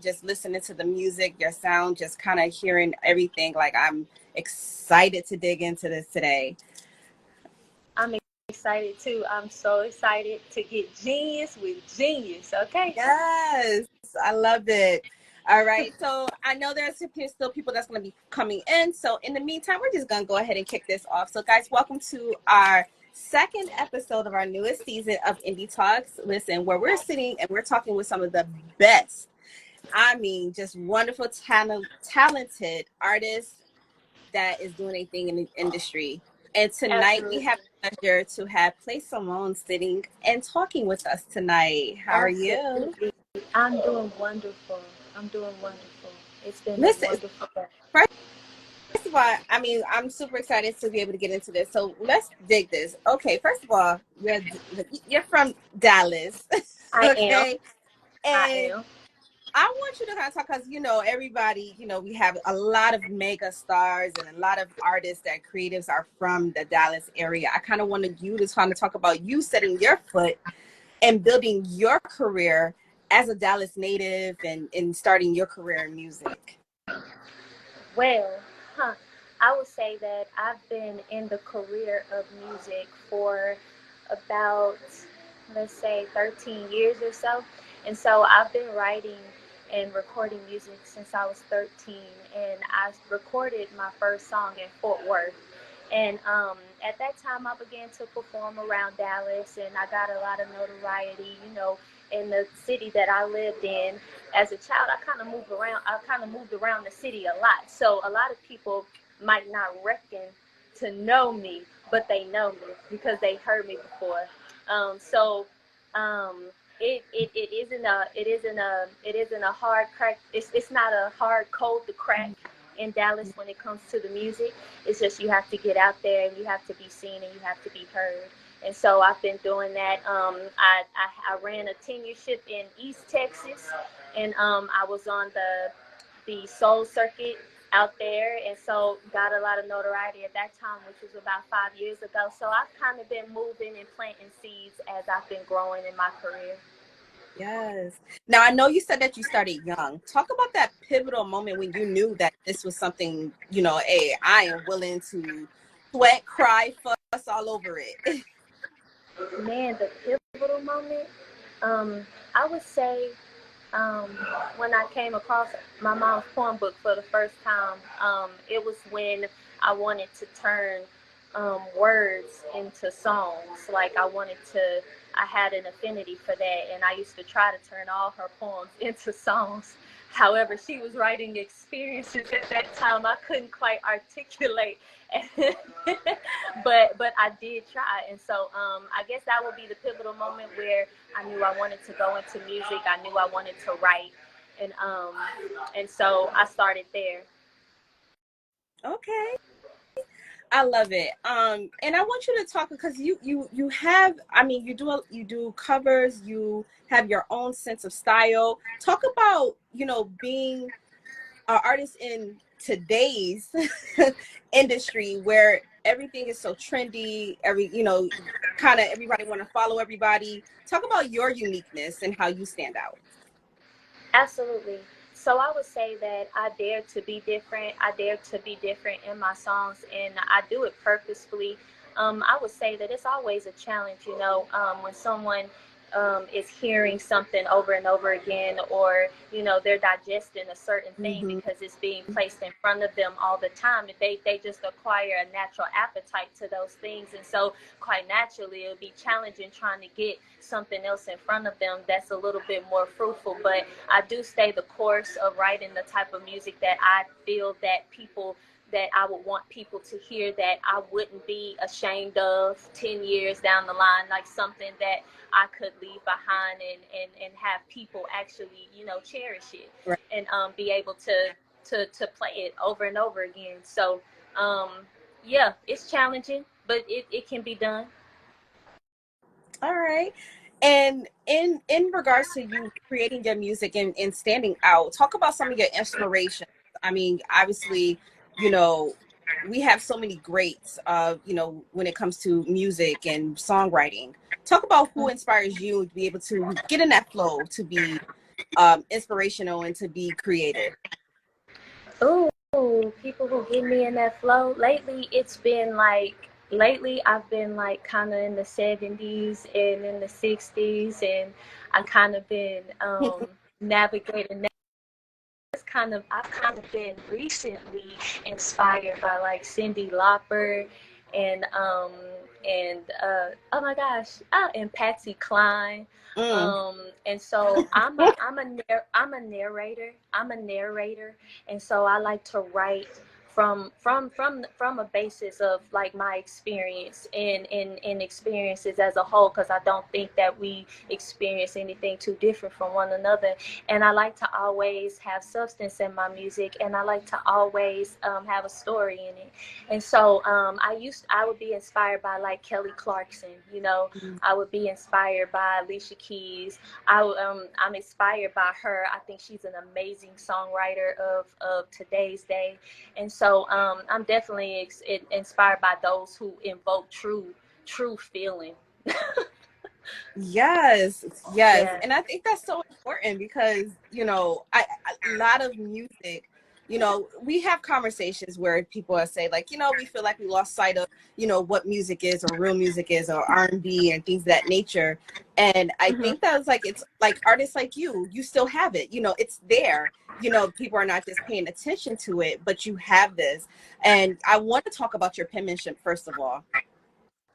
just listening to the music, your sound, just kind of hearing everything. Like, I'm excited to dig into this today. I'm excited too. I'm so excited to get genius with genius. Okay. Yes, I love it. All right, so I know there's still people that's going to be coming in. So in the meantime, we're just going to go ahead and kick this off. So guys, welcome to our second episode of our newest season of Indie Talks. Listen, where we're sitting and we're talking with some of the best, I mean, just wonderful, talented artists that is doing anything in the industry. And tonight we Absolutely. have the pleasure to have Play Simone sitting and talking with us tonight. How are you? Absolutely. I'm doing wonderful. I'm doing wonderful. It's been a Listen, wonderful day. first of all, I mean, I'm super excited to be able to get into this. So let's dig this. Okay, first of all, you're from Dallas, I am. okay? I And am. I want you to kind of talk because, everybody, we have a lot of mega stars and a lot of artists that creatives are from the Dallas area. I kind of wanted you to kind of talk about you setting your foot and building your career as a Dallas native and starting your career in music. Well, huh. I would say that I've been in the career of music for about, let's say, 13 years or so. And so I've been writing and recording music since I was 13. And I recorded my first song in Fort Worth. And at that time, I began to perform around Dallas, and I got a lot of notoriety, in the city that I lived in. As a child, I kind of moved around. I kind of moved around the city a lot. So a lot of people might not reckon to know me, but they know me because they heard me before. So it isn't a hard crack. It's not a hard code to crack in Dallas when it comes to the music. It's just you have to get out there and you have to be seen and you have to be heard. And so I've been doing that. I ran a tenureship in East Texas, and I was on the soul circuit out there, and so got a lot of notoriety at that time, which was about 5 years ago. So I've kind of been moving and planting seeds as I've been growing in my career. Yes. Now, I know you said that you started young. Talk about that pivotal moment when you knew that this was something, hey, I am willing to sweat, cry, fuss all over it. Man, the pivotal moment, I would say, um, when I came across my mom's poem book for the first time, it was when I wanted to turn words into songs. Like I had an affinity for that, and I used to try to turn all her poems into songs. However, she was writing experiences at that time I couldn't quite articulate, but I did try, and so I guess that would be the pivotal moment where I knew I wanted to go into music. I knew I wanted to write, and so I started there. Okay. I love it. And I want you to talk because you have, I mean, you do covers, you have your own sense of style. Talk about, being an artist in today's industry where everything is so trendy, kind of everybody want to follow everybody. Talk about your uniqueness and how you stand out. Absolutely. So I would say that I dare to be different. I dare to be different in my songs, and I do it purposefully. I would say that it's always a challenge, when someone is hearing something over and over again, or they're digesting a certain thing Mm-hmm. because it's being placed in front of them all the time. They just acquire a natural appetite to those things, and so quite naturally it'll be challenging trying to get something else in front of them that's a little bit more fruitful. But I do stay the course of writing the type of music that I feel that I would want people to hear, that I wouldn't be ashamed of 10 years down the line, like something that I could leave behind and have people actually, cherish it, Right. and be able to play it over and over again. So, yeah, it's challenging, but it can be done. All right. And in regards to you creating your music and standing out, talk about some of your inspirations. I mean, obviously, you know, we have so many greats when it comes to music and songwriting. Talk about who inspires you to be able to get in that flow, to be, inspirational and to be creative? Ooh, people who get me in that flow. Lately I've been like kind of in the 70s and in the 60s, and I kind of been navigating that. I've kind of been recently inspired by like Cyndi Lauper and oh my gosh, and Patsy Cline. Mm. And so I'm a narrator. I'm a narrator, and so I like to write from a basis of like my experience and experiences as a whole, because I don't think that we experience anything too different from one another. And I like to always have substance in my music, and I like to always have a story in it. And so I would be inspired by like Kelly Clarkson, you know. I would be inspired by Alicia Keys. I'm inspired by her. I think she's an amazing songwriter of today's day. And so I'm definitely inspired by those who invoke true feeling. Yes, yes. Yeah. And I think that's so important because, you know, a lot of music, you know, we have conversations where people are say like, you know, we feel like we lost sight of, you know, what music is or real music is or R&B and things of that nature. And I Mm-hmm. think that was like, it's like artists like you still have it, you know, it's there. You know, people are not just paying attention to it, but you have this. And I want to talk about your penmanship, first of all,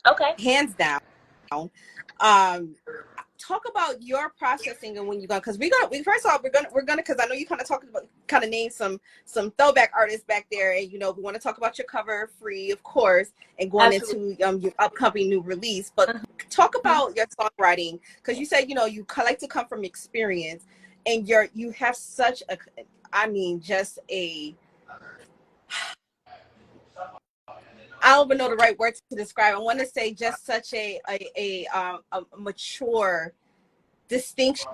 Okay. hands down. Um, talk about your processing and when you go, because we first off we're gonna because I know you kind of talked about name some throwback artists back there, and you know we want to talk about your cover free, of course, and going Absolutely. into your upcoming new release. But talk Mhm. about your songwriting, because you said, you know, you like to come from experience, and you have such a, I mean, just a, I don't even know the right words to describe. I want to say just such a mature distinction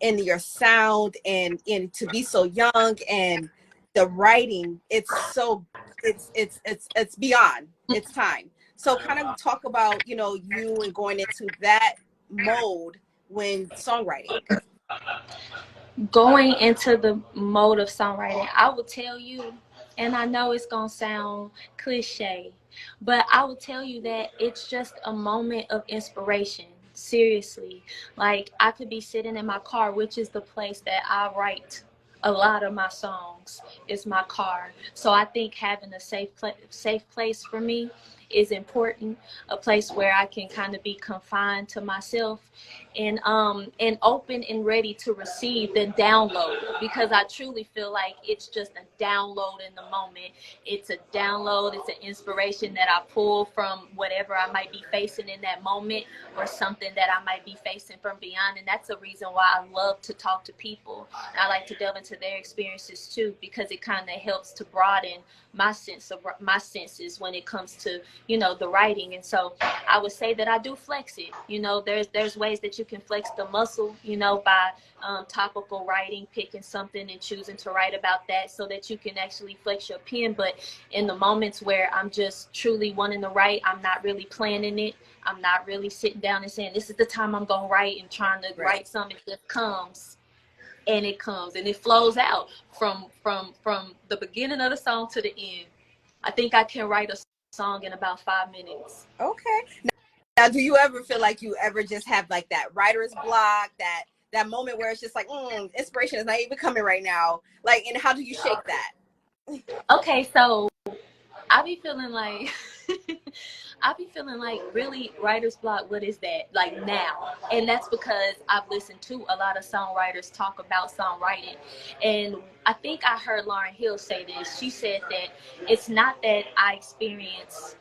in your sound, and in to be so young, and the writing, it's so, it's beyond its time. So kind of talk about, you know, you and going into that mode when songwriting. Going into the mode of songwriting, I will tell you, and I know it's gonna sound cliche, but I will tell you that it's just a moment of inspiration. Seriously, like I could be sitting in my car, which is the place that I write a lot of my songs, is my car. So I think having a safe place for me is important, a place where I can kind of be confined to myself, and open and ready to receive the download, because I truly feel like it's just a download in the moment. It's a download, it's an inspiration that I pull from whatever I might be facing in that moment, or something that I might be facing from beyond. And that's the reason why I love to talk to people. I like to delve into their experiences too, because it kind of helps to broaden my senses when it comes to, you know, the writing. And so I would say that I do flex it. You know, there's ways that you can flex the muscle, you know, by topical writing, picking something and choosing to write about that so that you can actually flex your pen. But in the moments where I'm just truly wanting to write, I'm not really planning it. I'm not really sitting down and saying, this is the time I'm going to write and trying to Right. write something. It just comes, and it comes and it flows out from the beginning of the song to the end. I think I can write a song in about 5 minutes. Okay. Now, do you ever feel like you ever just have like that writer's block, that moment where it's just like, inspiration is not even coming right now, like, and how do you shake that? Okay, so I be feeling like I be feeling like, really, writer's block, what is that? Like now. And that's because I've listened to a lot of songwriters talk about songwriting. And I think I heard Lauryn Hill say this. She said that it's not that I experience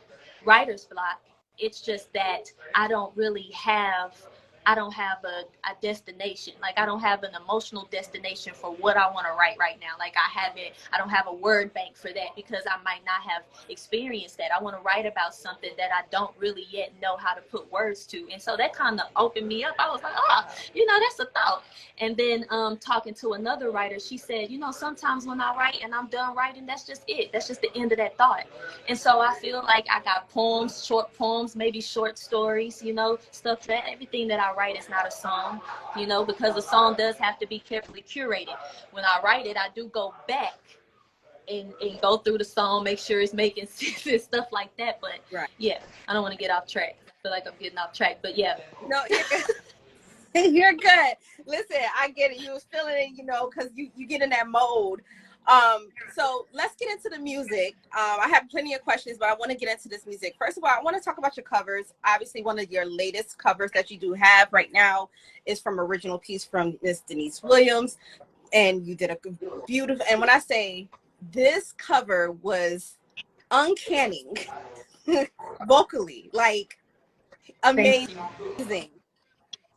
writer's block. It's just that I don't really have I don't have a destination. Like I don't have an emotional destination for what I want to write right now. Like I don't have a word bank for that, because I might not have experienced that. I want to write about something that I don't really yet know how to put words to. And so that kind of opened me up. I was like, oh, you know, that's a thought. And then talking to another writer, she said, you know, sometimes when I write and I'm done writing, that's just it. That's just the end of that thought. And so I feel like I got poems, short poems, maybe short stories, you know, stuff, that everything that I I write is not a song, you know, because a song does have to be carefully curated. When I write it, I do go back and go through the song, make sure it's making sense and stuff like that. But Right. yeah, I don't want to get off track. I feel like I'm getting off track, but yeah. No, you're good. You're good. Listen, I get it. You was feeling it, you know, because you get in that mode. So let's get into the music. I have plenty of questions, but I want to get into this music. First of all, I want to talk about your covers. Obviously, one of your latest covers that you do have right now is from original piece from Miss Denise Williams, and you did a beautiful. And when I say this cover was uncanny, vocally, like Thank amazing. you.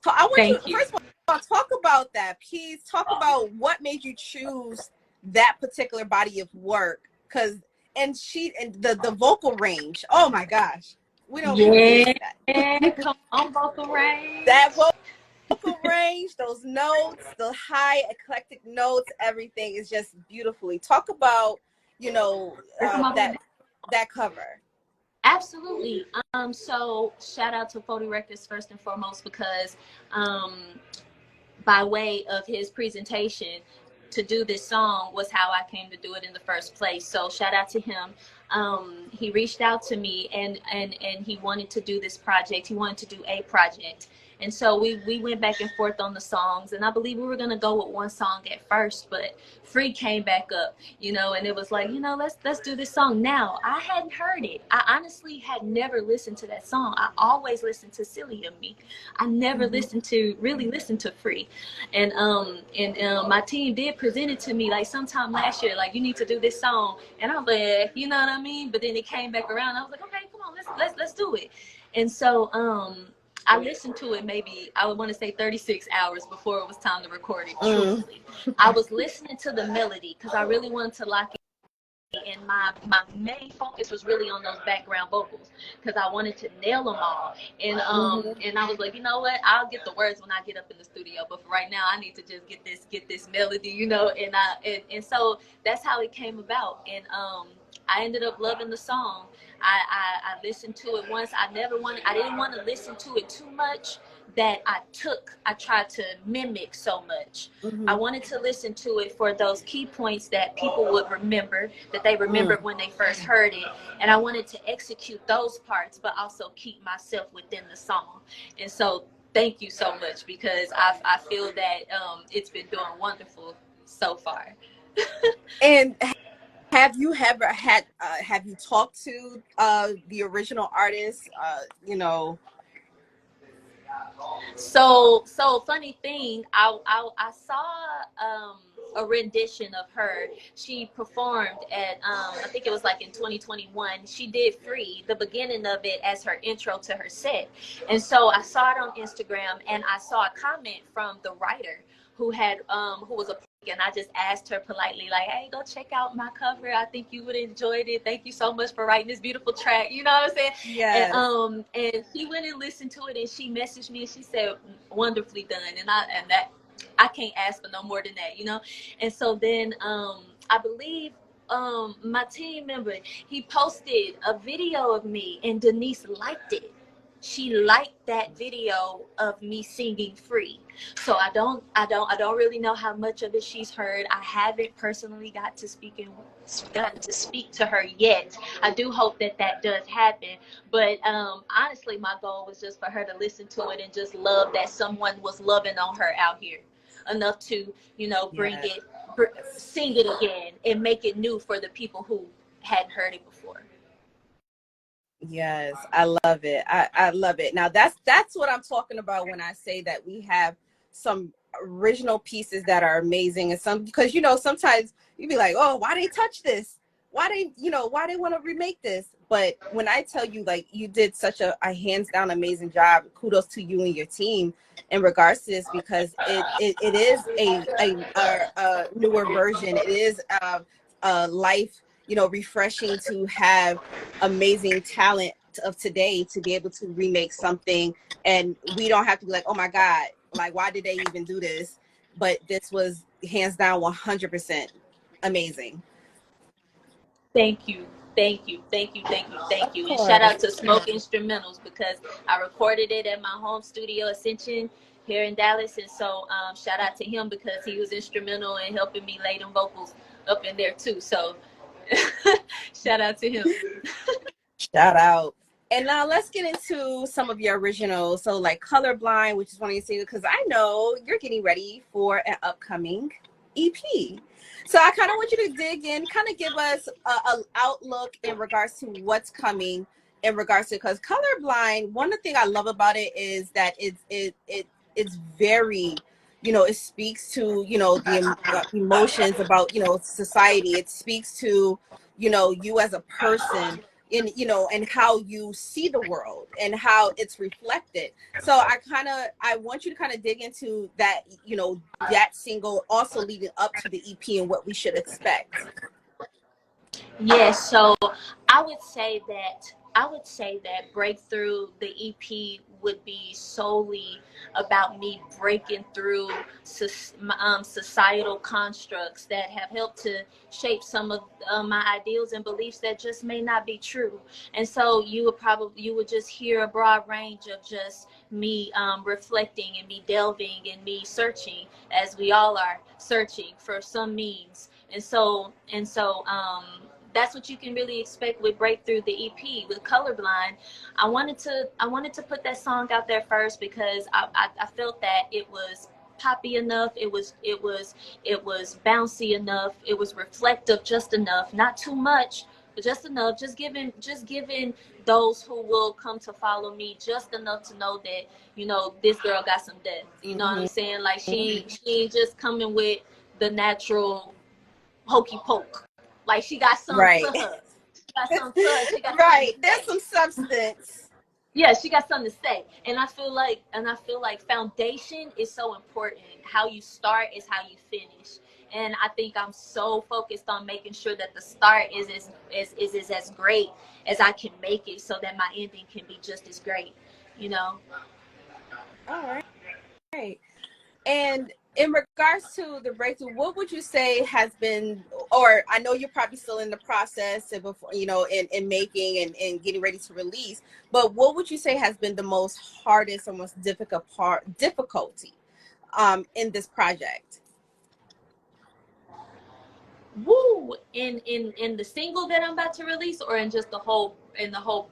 So I want you, Thank you. first of all, talk about that piece. Talk about what made you choose that particular body of work. Because and the vocal range. Oh my gosh, we don't even get into Yeah, that. come on, vocal range. That vocal range, those notes, the high eclectic notes, everything is just beautifully. Talk about that cover. Absolutely. So shout out to 40 Records first and foremost, because um, by way of his presentation to do this song was how I came to do it in the first place. So shout out to him. He reached out to me and he wanted to do this project. He wanted to do a project. And so we went back and forth on the songs, and I believe we were gonna go with one song at first, but Free came back up, you know, and it was like, you know, let's do this song. Now, I hadn't heard it. I honestly had never listened to that song. I always listened to Silly of Me. I never listened to Free. And my team did present it to me like sometime last year, like, you need to do this song. And I was like, you know what I mean? But then it came back around. I was like, okay, come on, let's do it. And so I listened to it maybe, I would want to say 36 hours before it was time to record it, truthfully. I was listening to the melody because I really wanted to lock it. And my main focus was really on those background vocals because I wanted to nail them all. And and I was like, you know what? I'll get the words when I get up in the studio. But for right now, I need to just get this melody, you know. And so that's how it came about. And I ended up loving the song. I listened to it once. I didn't want to listen to it too much that I tried to mimic so much. I wanted to listen to it for those key points that people would remember, that they remembered when they first heard it. And I wanted to execute those parts, but also keep myself within the song. And so thank you so much, because I feel that it's been doing wonderful so far. And have you ever had have you talked to the original artist, you know? So funny thing, I saw a rendition of her. She performed at I think it was like in 2021. She did Free, the beginning of it, as her intro to her set. And so I saw it on Instagram, and I saw a comment from the writer who had who was a, and I just asked her politely, like, hey, go check out my cover. I think you would enjoy it. Thank you so much for writing this beautiful track. You know what I'm saying? Yes. And she went and listened to it, and she messaged me and she said, wonderfully done. And that I can't ask for no more than that, you know? And so then I believe my team member, he posted a video of me, and Denise liked it. She liked that video of me singing Free. So I don't really know how much of it she's heard. I haven't personally gotten to speak to her yet. I do hope that does happen. But honestly, my goal was just for her to listen to it and just love that someone was loving on her out here enough to, you know, sing it again and make it new for the people who hadn't heard it before. Yes, I love it. I love it. Now that's what I'm talking about when I say that we have some original pieces that are amazing, and some, because, you know, sometimes you'd be like, oh, why they touch this? Why they want to remake this? But when I tell you, like, you did such a hands down amazing job, kudos to you and your team in regards to this, because it is a newer version. It is a life, you know, refreshing to have amazing talent of today to be able to remake something, and we don't have to be like, oh my God, like, why did they even do this? But this was hands down 100% amazing. Thank you. Thank you, thank you, thank you, thank Of you. And shout course. out to Smoke Instrumentals because I recorded it at my home studio, Ascension, here in Dallas. And so shout out to him because he was instrumental in helping me lay them vocals up in there too. So shout out to him. Shout out. And now let's get into some of your originals. So like Colorblind, which is one of your singles, because I know you're getting ready for an upcoming EP. So I kind of want you to dig in, kind of give us a outlook in regards to what's coming in regards to, because Colorblind, one of the things I love about it is that it's very, it speaks to, the emotions about, society. It speaks to, you as a person, in and how you see the world and how it's reflected. So I want you to kind of dig into that, that single also leading up to the EP and what we should expect. Yes, so I would say that Breakthrough, the EP, would be solely about me breaking through societal constructs that have helped to shape some of my ideals and beliefs that just may not be true. And so you would just hear a broad range of just me reflecting and me delving and me searching, as we all are searching for some means. And so that's what you can really expect with Breakthrough, the EP. With Colorblind, I wanted to put that song out there first because I felt that it was poppy enough, it was bouncy enough, it was reflective just enough, not too much, but just enough, just giving those who will come to follow me just enough to know that, this girl got some depth. You know what I'm saying? Like she ain't just coming with the natural hokey poke. Like she got something Right. to her. She got something to her. She got something Right, to there's say. some substance. Yeah, she got something to say. And I feel like foundation is so important. How you start is how you finish. And I think I'm so focused on making sure that the start is as great as I can make it so that my ending can be just as great, you know? All right. And in regards to the Breakthrough, what would you say has been, or I know you're probably still in the process of before, in making and getting ready to release, but what would you say has been the most hardest or most difficulty in this project? Woo! In the single that I'm about to release, or in the whole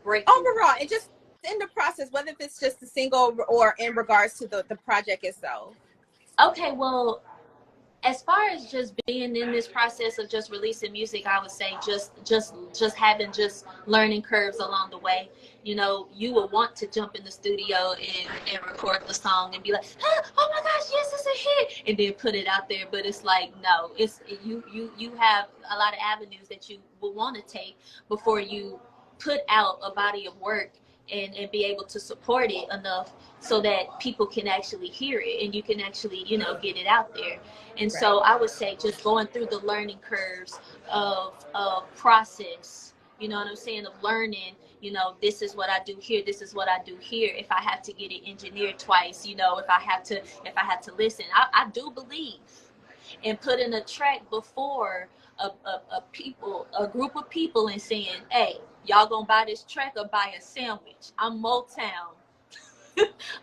Breakthrough Overall, and process? just in the process, whether if it's just a single or in regards to the project itself. Okay, well, as far as just being in this process of just releasing music, I would say just having just learning curves along the way. You will want to jump in the studio and record the song and be like, oh my gosh, yes, it's a hit, and then put it out there. But it's like, no, you have a lot of avenues that you will want to take before you put out a body of work and be able to support it enough so that people can actually hear it and you can actually get it out there. And Right. so I would say just going through the learning curves of process, you know what I'm saying, of learning, this is what I do here, this is what I do here. If I have to get it engineered twice, if I had to listen, I do believe in putting a track before a group of people and saying, hey, y'all gonna buy this track or buy a sandwich? I'm Motown.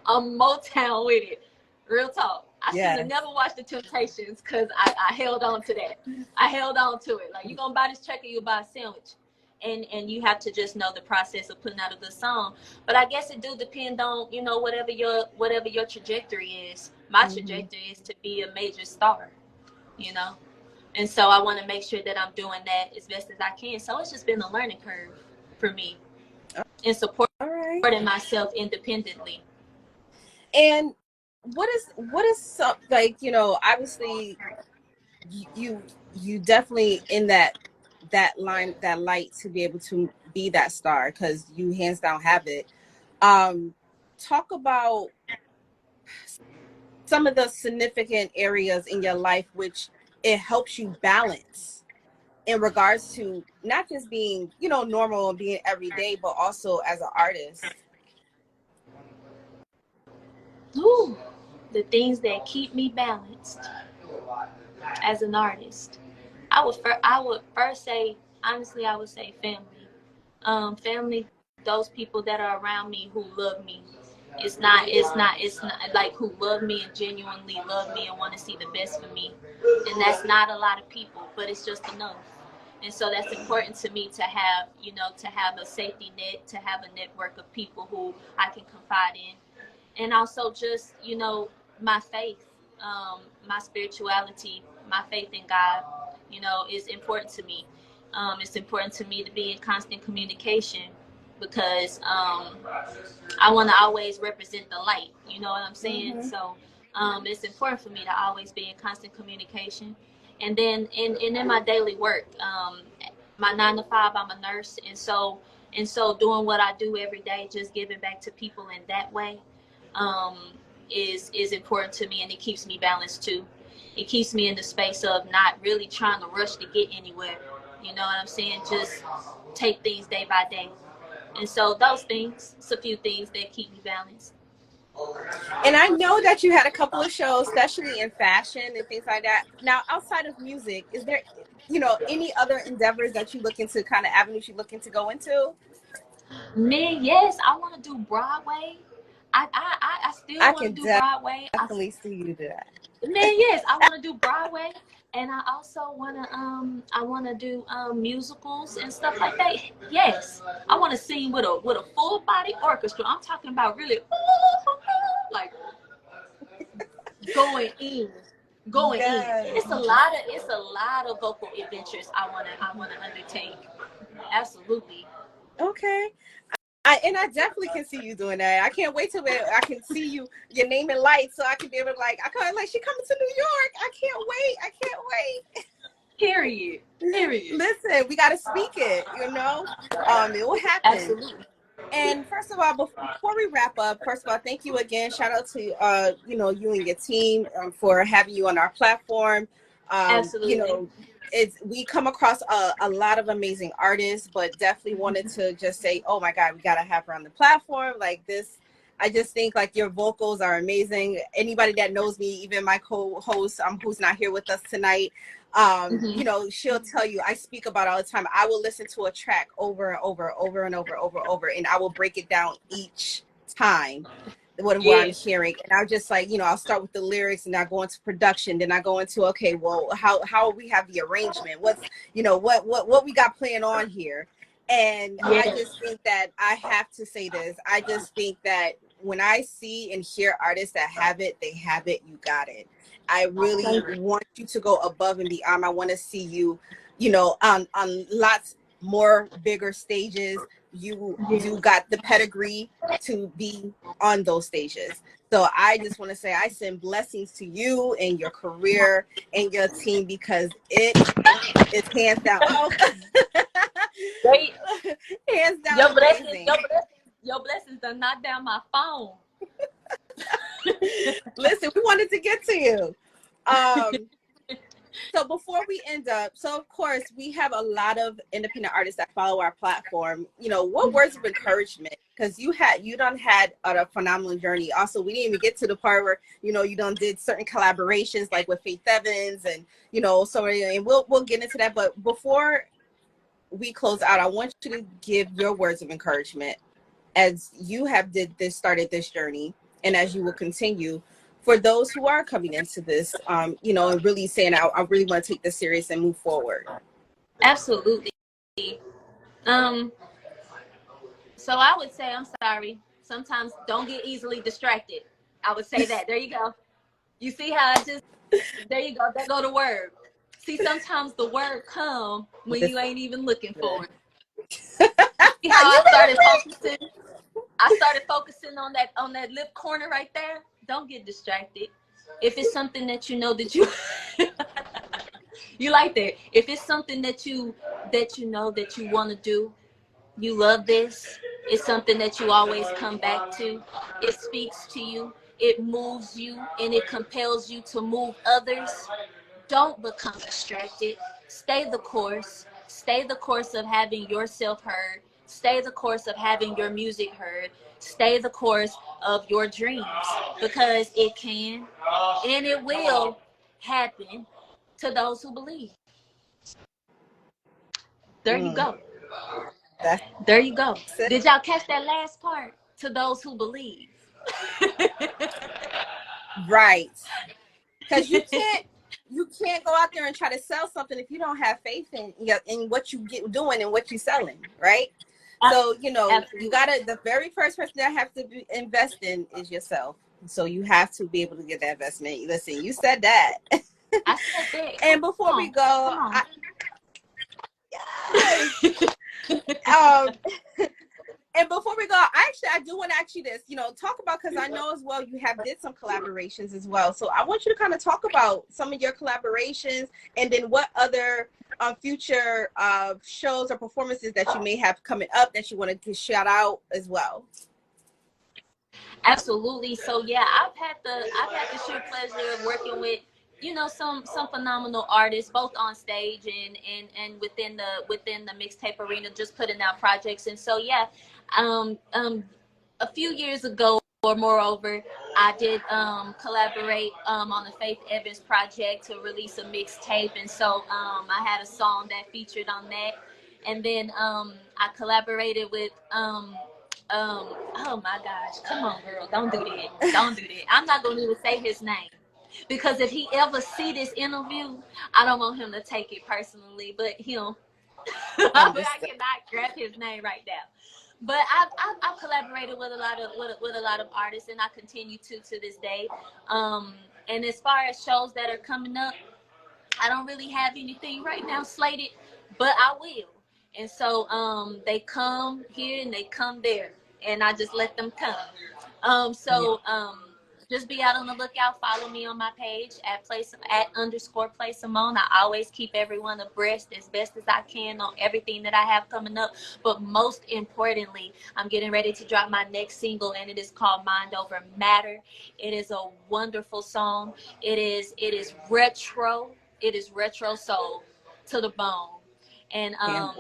I'm Motown with it. Real talk. I should have Yes. never watched The Temptations because I held on to that. I held on to it. Like, you gonna buy this track or you buy a sandwich? And you have to just know the process of putting out a good song. But I guess it do depend on, whatever your trajectory is. My trajectory is to be a major star, you know? And so I want to make sure that I'm doing that as best as I can. So it's just been a learning curve for me in supporting All right. myself independently. And what is some, like, obviously you definitely in that light to be able to be that star, because you hands down have it. Talk about some of the significant areas in your life which it helps you balance in regards to not just being normal and being everyday, but also as an artist. Ooh, the things that keep me balanced as an artist. I would first say honestly, I would say family. Family, those people that are around me who love me. It's not like who love me and genuinely love me and want to see the best for me. And that's not a lot of people, but it's just enough. And so that's important to me to have, to have a safety net, to have a network of people who I can confide in. And also just, my faith, my spirituality, my faith in God, is important to me. It's important to me to be in constant communication because I want to always represent the light. You know what I'm saying? Mm-hmm. So it's important for me to always be in constant communication. And then in my daily work, my 9 to 5, I'm a nurse, and so doing what I do every day, just giving back to people in that way, um, is important to me, and it keeps me balanced too. It keeps me in the space of not really trying to rush to get anywhere. You know what I'm saying? Just take things day by day. And so those things, it's a few things that keep me balanced. And I know that you had a couple of shows, especially in fashion and things like that. Now, outside of music, is there, any other endeavors that you look into, kind of avenues you looking to go into? Man, yes, I want to do Broadway. I still I want to can do Broadway. definitely see you do that. Man, yes, I want to do Broadway, and I also want to do musicals and stuff like that. Yes, I want to sing with a full body orchestra. I'm talking about really like going in, going in. Yes. It's a lot of vocal adventures I wanna undertake. Absolutely. Okay. And I definitely can see you doing that. I can't wait till I can see your name in lights, so I can be able to like, I can't like she coming to New York. I can't wait. I can't wait. Period. Period. Listen, we got to speak it. It will happen. Absolutely. And first of all, before we wrap up, first of all, thank you again. Shout out to you and your team for having you on our platform. Absolutely. We come across a lot of amazing artists, but definitely wanted to just say, oh my God, we gotta have her on the platform like this. I just think like your vocals are amazing. Anybody that knows me, even my co-host, who's not here with us tonight, she'll tell you I speak about all the time. I will listen to a track over and over, and I will break it down each time what I'm Yes. hearing. And I'll just like, I'll start with the lyrics and I go into production. Then I go into, okay, well, how we have the arrangement? What's, what we got playing on here? And I Yes. just think that I have to say this. I just think that when I see and hear artists that have it, they have it, you got it. I really want you to go above and beyond. I want to see you, on lots more bigger stages. You got the pedigree to be on those stages. So I just want to say I send blessings to you and your career and your team because it is hands down. Oh, They, hands down your blessings, amazing. your blessings done knocked down my phone. Listen, we wanted to get to you. So before we end up, so of course we have a lot of independent artists that follow our platform. What words of encouragement? Because you done had a phenomenal journey. Also, we didn't even get to the part where you done did certain collaborations like with Faith Evans and and we'll get into that. But before we close out, I want you to give your words of encouragement as you have started this journey, and as you will continue for those who are coming into this, and really saying, I really want to take this serious and move forward. Absolutely. Um, so I would say, I'm sorry. Sometimes don't get easily distracted. I would say that. There you go. You see how there you go. There go the word. See, sometimes the word come when you ain't even looking for it. See how You I better started preach. focusing? I started focusing on that lip corner right there. Don't get distracted. If it's something that you know that you you like that. If it's something that you want to do, you love this. It's something that you always come back to. It speaks to you. It moves you and it compels you to move others. Don't become distracted. Stay the course. Stay the course of having yourself heard. Stay the course of having your music heard. Stay the course of your dreams because it can and it will happen to those who believe. There you go. That's There you go. it. Did y'all catch that last part? To those who believe. Right. Because you can't go out there and try to sell something if you don't have faith in what you get doing and what you're selling, right? So you gotta, the very first person that have to invest in is yourself. So you have to be able to get that investment. Listen, you said that. I said that. And before we go, and before we go, I do want to ask you this, talk about, because I know as well you have did some collaborations as well. So I want you to kind of talk about some of your collaborations, and then what other future shows or performances that you may have coming up that you want to shout out as well. Absolutely. So yeah, I've had the sheer pleasure of working with some phenomenal artists, both on stage and within the mixtape arena, just putting out projects. And so yeah, a few years ago or moreover, I did collaborate on the Faith Evans project to release a mixtape, and so I had a song that featured on that. And then I collaborated with oh my gosh, come on girl, don't do that. I'm not gonna even say his name, because if he ever see this interview, I don't want him to take it personally, but him. But I cannot grab his name right now. But I've collaborated with a lot of artists, and I continue to this day. And as far as shows that are coming up, I don't really have anything right now slated, but I will. And so they come here and they come there, and I just let them come. Just be out on the lookout. Follow me on my page @_play Simone. I always keep everyone abreast as best as I can on everything that I have coming up. But most importantly, I'm getting ready to drop my next single, and it is called Mind Over Matter. It is a wonderful song. It is retro. It is retro soul to the bone. And I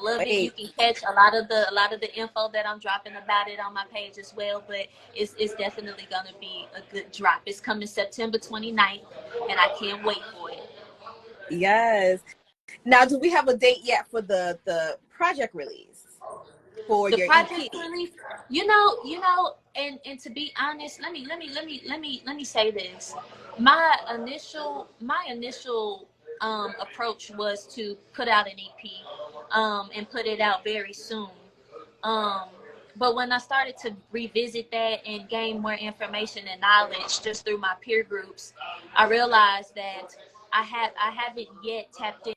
love it. You can catch a lot of the info that I'm dropping about it on my page as well. But it's definitely gonna be a good drop. It's coming September 29th, and I can't wait for it. Yes. Now, do we have a date yet for the project release for your project EP? release? And to be honest, let me say this. My initial approach was to put out an EP and put it out very soon. But when I started to revisit that and gain more information and knowledge just through my peer groups, I realized that I haven't yet tapped into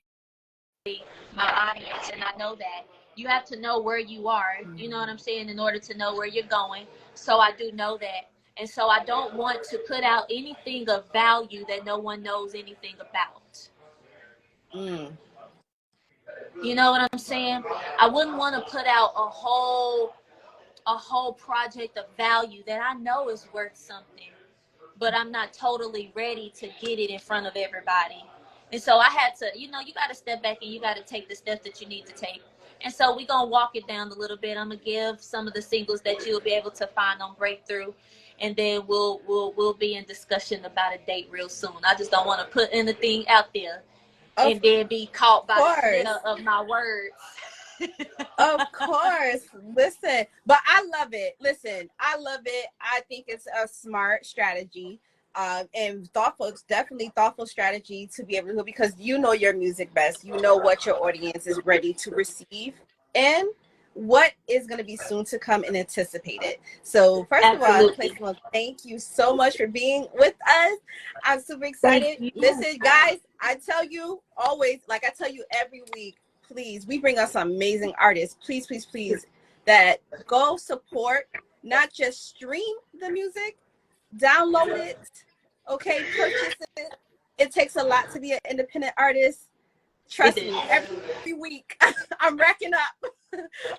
my audience, and I know that you have to know where you are, you know what I'm saying, in order to know where you're going. So I do know that. And so I don't want to put out anything of value that no one knows anything about. You know what I'm saying? I wouldn't want to put out a whole project of value that I know is worth something, but I'm not totally ready to get it in front of everybody. And so I had to, you got to step back and you got to take the steps that you need to take. And so we're going to walk it down a little bit. I'm going to give some of the singles that you'll be able to find on Breakthrough. And then we'll be in discussion about a date real soon. I just don't want to put anything out there and then be caught by the snare of my words. Of course. Listen, but I love it. Listen, I love it. I think it's a smart strategy. And definitely thoughtful strategy to be able to do, because you know your music best. You know what your audience is ready to receive and what is going to be soon to come and anticipated. So first of all, thank you so much for being with us. I'm super excited. Listen, guys, I tell you always, like I tell you every week, please, we bring us some amazing artists. Please, please, please, that go support, not just stream the music, download it, okay, purchase it. It takes a lot to be an independent artist. Trust me, every week I'm racking up.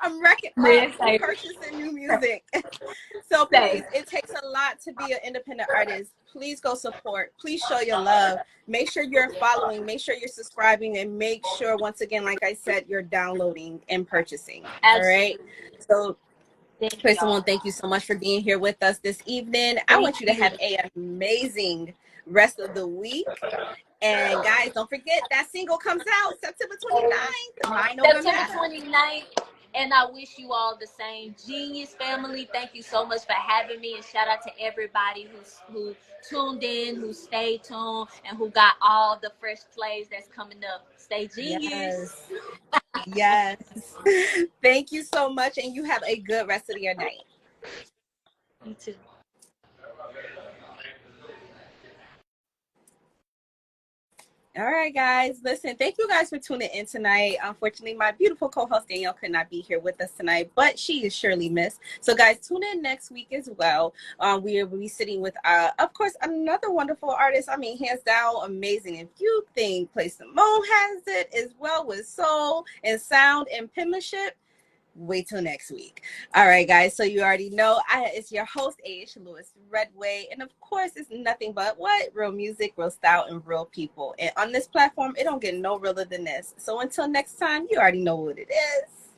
I'm racking up purchasing new music. So please, it takes a lot to be an independent artist. Please go support. Please show your love. Make sure you're following. Make sure you're subscribing, and make sure, once again, like I said, you're downloading and purchasing. All right. So Simone, thank you so much for being here with us this evening. I want you to have an amazing rest of the week. And guys, don't forget that single comes out September 29th. Mind over September matter. 29th. And I wish you all the same. Genius family, thank you so much for having me. And shout out to everybody who tuned in, who stayed tuned, and who got all the fresh plays that's coming up. Stay genius. Yes. Thank you so much. And you have a good rest of your night. You too. All right, guys. Listen, thank you guys for tuning in tonight. Unfortunately, my beautiful co-host Danielle could not be here with us tonight, but she is surely missed. So, guys, tune in next week as well. We will be sitting with, of course, another wonderful artist. I mean, hands down, amazing. If you think Play Simone has it as well with soul and sound and penmanship, wait till next week. All right, guys. So you already know it's your host, A.H. Lewis Redway. And of course, it's nothing but what? Real music, real style, and real people. And on this platform, it don't get no realer than this. So until next time, you already know what it is.